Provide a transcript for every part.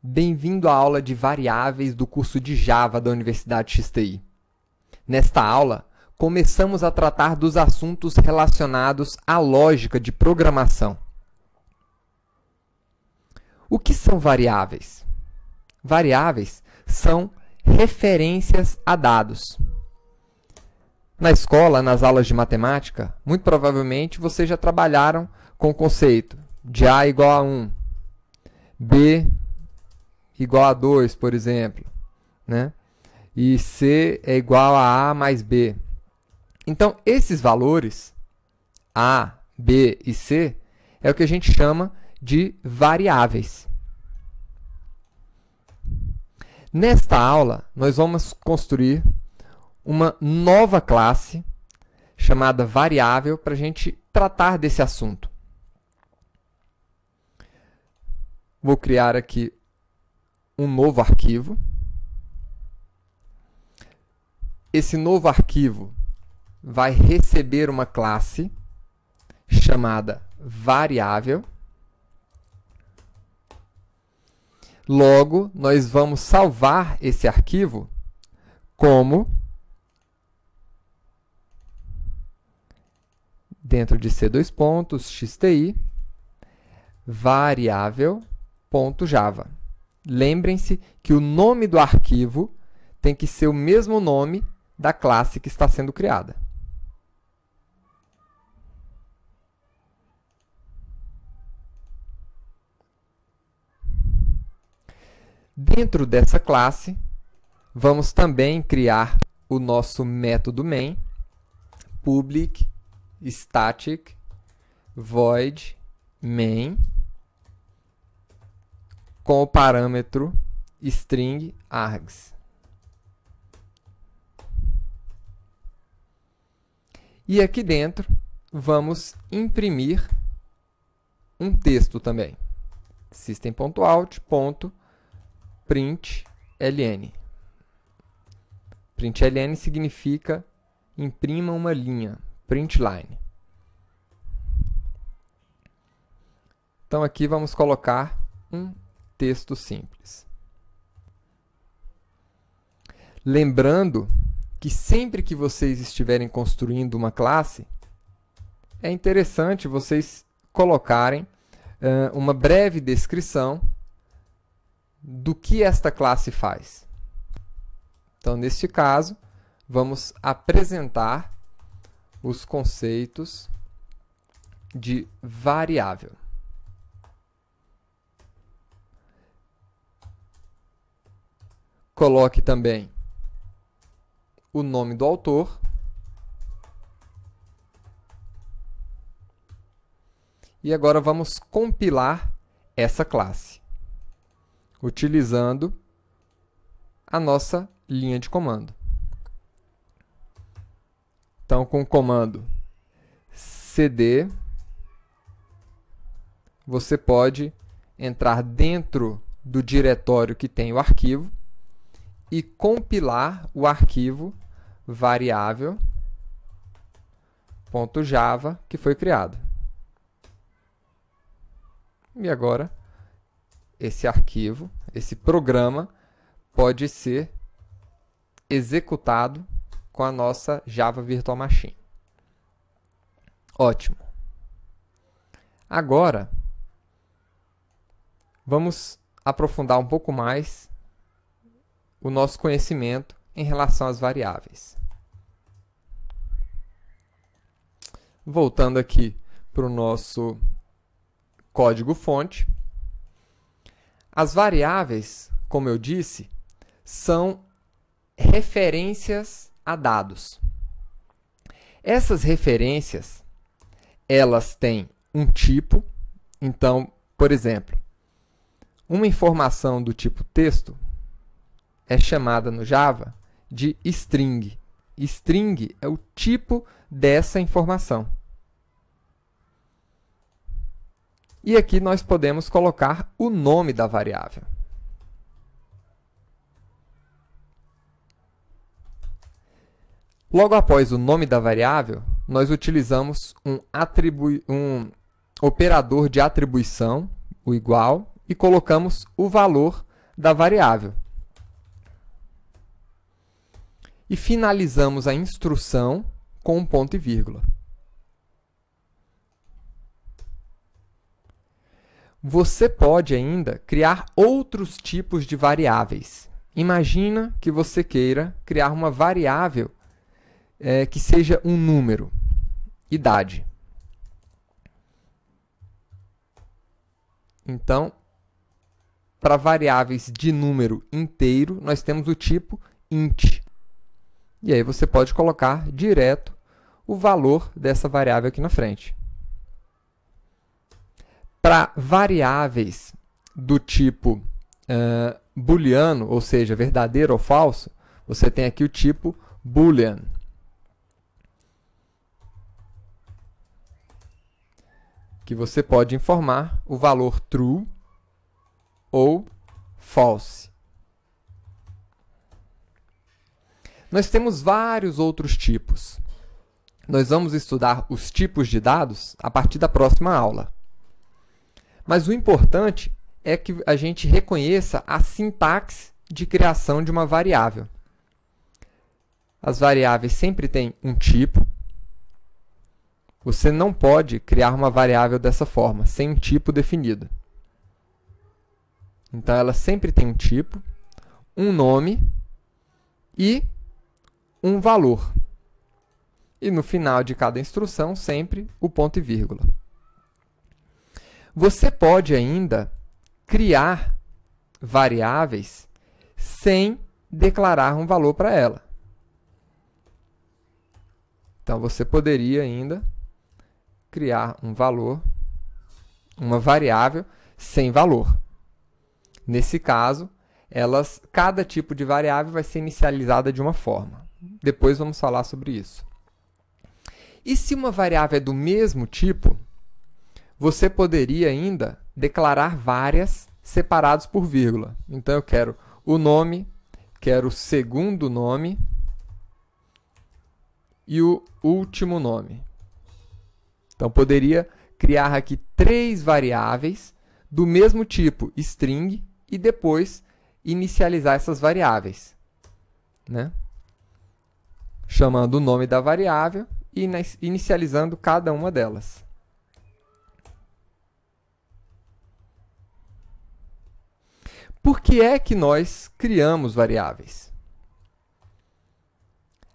Bem-vindo à aula de variáveis do curso de Java da Universidade XTI. Nesta aula, começamos a tratar dos assuntos relacionados à lógica de programação. O que são variáveis? Variáveis são referências a dados. Na escola, nas aulas de matemática, muito provavelmente vocês já trabalharam com o conceito de A igual a 1, B igual a 2, por exemplo, né? E C é igual a A mais B. Então, esses valores, A, B e C, é o que a gente chama de variáveis. Nesta aula, nós vamos construir uma nova classe chamada variável para a gente tratar desse assunto. Vou criar aqui um novo arquivo. Esse novo arquivo vai receber uma classe chamada variável. Logo, nós vamos salvar esse arquivo como, dentro de C2.xti, variável.java. Lembrem-se que o nome do arquivo tem que ser o mesmo nome da classe que está sendo criada. Dentro dessa classe, vamos também criar o nosso método main, public static void main, com o parâmetro string args. E aqui dentro, vamos imprimir um texto também. system.out.println. Println significa imprima uma linha, println. Então, aqui vamos colocar um texto simples. Lembrando que sempre que vocês estiverem construindo uma classe, é interessante vocês colocarem uma breve descrição do que esta classe faz. Então, neste caso, vamos apresentar os conceitos de variável. Coloque também o nome do autor e agora vamos compilar essa classe utilizando a nossa linha de comando. Então, com o comando cd, você pode entrar dentro do diretório que tem o arquivo e compilar o arquivo variável.java que foi criado. E agora, esse arquivo, esse programa, pode ser executado com a nossa Java Virtual Machine. Ótimo. Agora, vamos aprofundar um pouco mais o nosso conhecimento em relação às variáveis. Voltando aqui para o nosso código-fonte. As variáveis, como eu disse, são referências a dados. Essas referências, elas têm um tipo. Então, por exemplo, uma informação do tipo texto é chamada no Java de string. String é o tipo dessa informação. E aqui nós podemos colocar o nome da variável. Logo após o nome da variável, nós utilizamos um operador de atribuição, o igual, e colocamos o valor da variável. E finalizamos a instrução com um ponto e vírgula. Você pode ainda criar outros tipos de variáveis. Imagina que você queira criar uma variável que seja um número, idade. Então, para variáveis de número inteiro, nós temos o tipo int. E aí você pode colocar direto o valor dessa variável aqui na frente. Para variáveis do tipo booleano, ou seja, verdadeiro ou falso, você tem aqui o tipo boolean. Que você pode informar o valor true ou false. Nós temos vários outros tipos. Nós vamos estudar os tipos de dados a partir da próxima aula. Mas o importante é que a gente reconheça a sintaxe de criação de uma variável. As variáveis sempre têm um tipo. Você não pode criar uma variável dessa forma, sem um tipo definido. Então, ela sempre tem um tipo, um nome e um valor. E no final de cada instrução, sempre o ponto e vírgula. Você pode ainda criar variáveis sem declarar um valor para ela. Então, você poderia ainda criar um valor, uma variável sem valor. Nesse caso, cada tipo de variável vai ser inicializada de uma forma. Depois vamos falar sobre isso. E se uma variável é do mesmo tipo, você poderia ainda declarar várias separadas por vírgula. Então, eu quero o nome, quero o segundo nome e o último nome. Então, poderia criar aqui 3 variáveis do mesmo tipo, string, e depois inicializar essas variáveis, né? Chamando o nome da variável e inicializando cada uma delas. Por que é que nós criamos variáveis?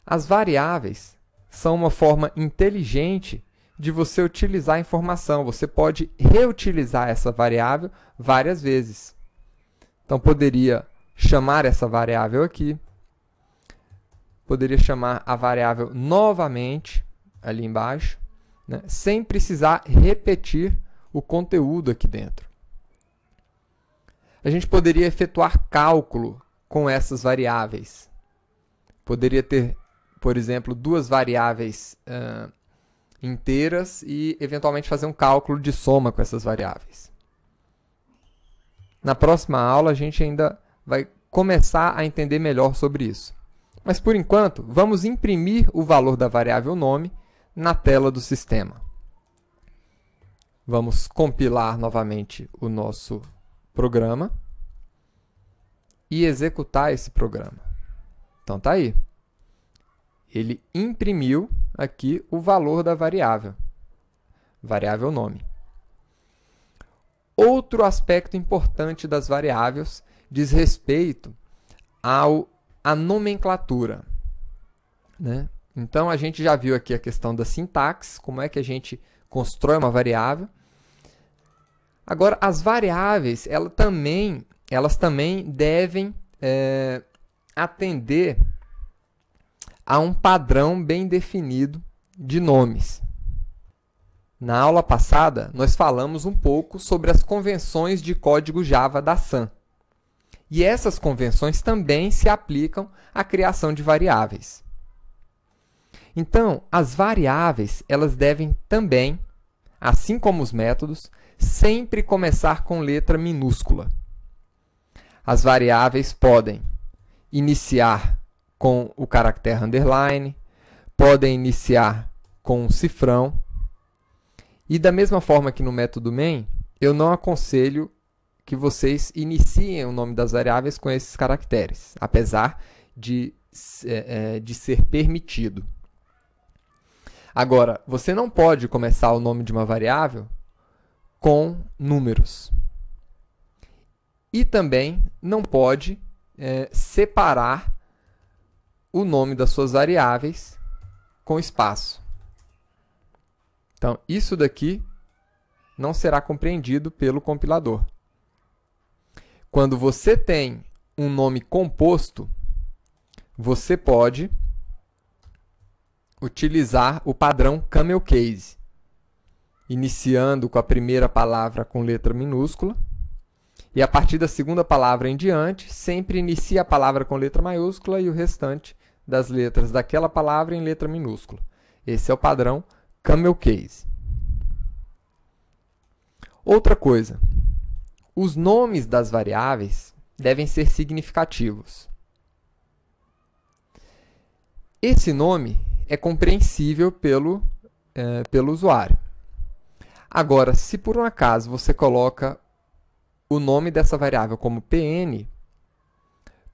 As variáveis são uma forma inteligente de você utilizar a informação. Você pode reutilizar essa variável várias vezes. Então, poderia chamar essa variável aqui, poderia chamar a variável novamente, ali embaixo, né, sem precisar repetir o conteúdo aqui dentro. A gente poderia efetuar cálculo com essas variáveis. Poderia ter, por exemplo, 2 variáveis inteiras e, eventualmente, fazer um cálculo de soma com essas variáveis. Na próxima aula, a gente ainda vai começar a entender melhor sobre isso. Mas, por enquanto, vamos imprimir o valor da variável nome na tela do sistema. Vamos compilar novamente o nosso programa e executar esse programa. Então, está aí. Ele imprimiu aqui o valor da variável nome. Outro aspecto importante das variáveis diz respeito à nomenclatura, né? Então, a gente já viu aqui a questão da sintaxe, como é que a gente constrói uma variável. Agora, as variáveis, elas também devem atender a um padrão bem definido de nomes. Na aula passada, nós falamos um pouco sobre as convenções de código Java da Sun. E essas convenções também se aplicam à criação de variáveis. Então, as variáveis, elas devem também, assim como os métodos, sempre começar com letra minúscula. As variáveis podem iniciar com o caractere underline, podem iniciar com um cifrão. E da mesma forma que no método main, eu não aconselho que vocês iniciem o nome das variáveis com esses caracteres, apesar de ser permitido. Agora, você não pode começar o nome de uma variável com números. E também não pode separar o nome das suas variáveis com espaço. Então, isso daqui não será compreendido pelo compilador. Quando você tem um nome composto, você pode utilizar o padrão camel case, iniciando com a primeira palavra com letra minúscula, e a partir da segunda palavra em diante, sempre inicia a palavra com letra maiúscula e o restante das letras daquela palavra em letra minúscula. Esse é o padrão camel case. Outra coisa, os nomes das variáveis devem ser significativos. Esse nome é compreensível pelo usuário. Agora, se por um acaso você coloca o nome dessa variável como PN,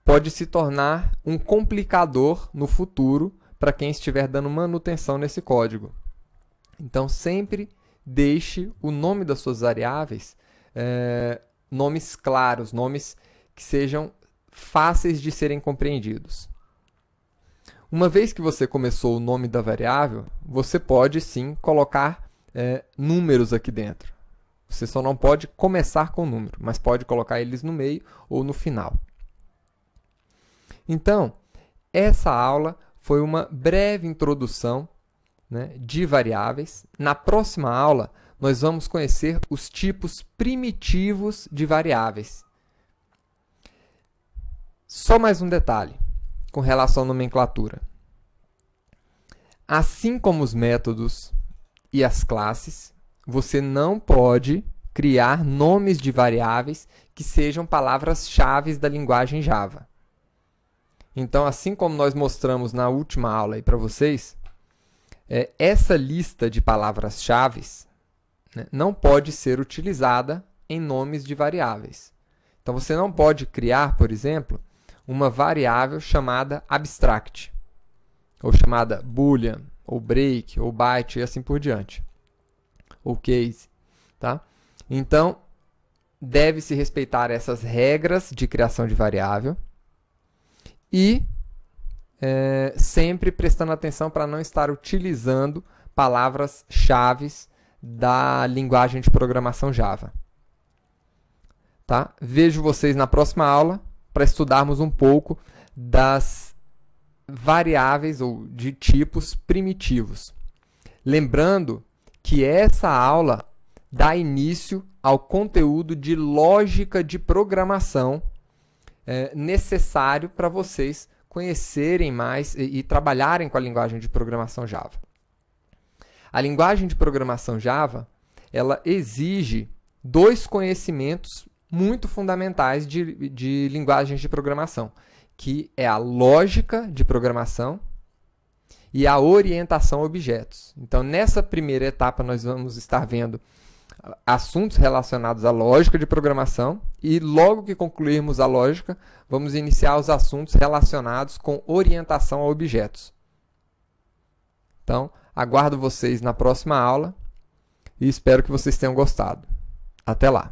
pode se tornar um complicador no futuro para quem estiver dando manutenção nesse código. Então, sempre deixe o nome das suas variáveis nomes claros, nomes que sejam fáceis de serem compreendidos. Uma vez que você começou o nome da variável, você pode sim colocar números aqui dentro. Você só não pode começar com número, mas pode colocar eles no meio ou no final. Então, essa aula foi uma breve introdução, né, de variáveis. Na próxima aula, nós vamos conhecer os tipos primitivos de variáveis. Só mais um detalhe com relação à nomenclatura. Assim como os métodos e as classes, você não pode criar nomes de variáveis que sejam palavras-chave da linguagem Java. Então, assim como nós mostramos na última aula aí para vocês, essa lista de palavras-chave, né, não pode ser utilizada em nomes de variáveis. Então, você não pode criar, por exemplo, uma variável chamada abstract, ou chamada boolean, ou break, ou byte, e assim por diante, ou case. Tá? Então, deve-se respeitar essas regras de criação de variável e sempre prestando atenção para não estar utilizando palavras-chave da linguagem de programação Java. Tá? Vejo vocês na próxima aula para estudarmos um pouco das variáveis ou de tipos primitivos. Lembrando que essa aula dá início ao conteúdo de lógica de programação necessário para vocês conhecerem mais e trabalharem com a linguagem de programação Java. A linguagem de programação Java, ela exige dois conhecimentos muito fundamentais de linguagens de programação, que é a lógica de programação e a orientação a objetos. Então, nessa primeira etapa, nós vamos estar vendo assuntos relacionados à lógica de programação e, logo que concluirmos a lógica, vamos iniciar os assuntos relacionados com orientação a objetos. Então, aguardo vocês na próxima aula e espero que vocês tenham gostado. Até lá!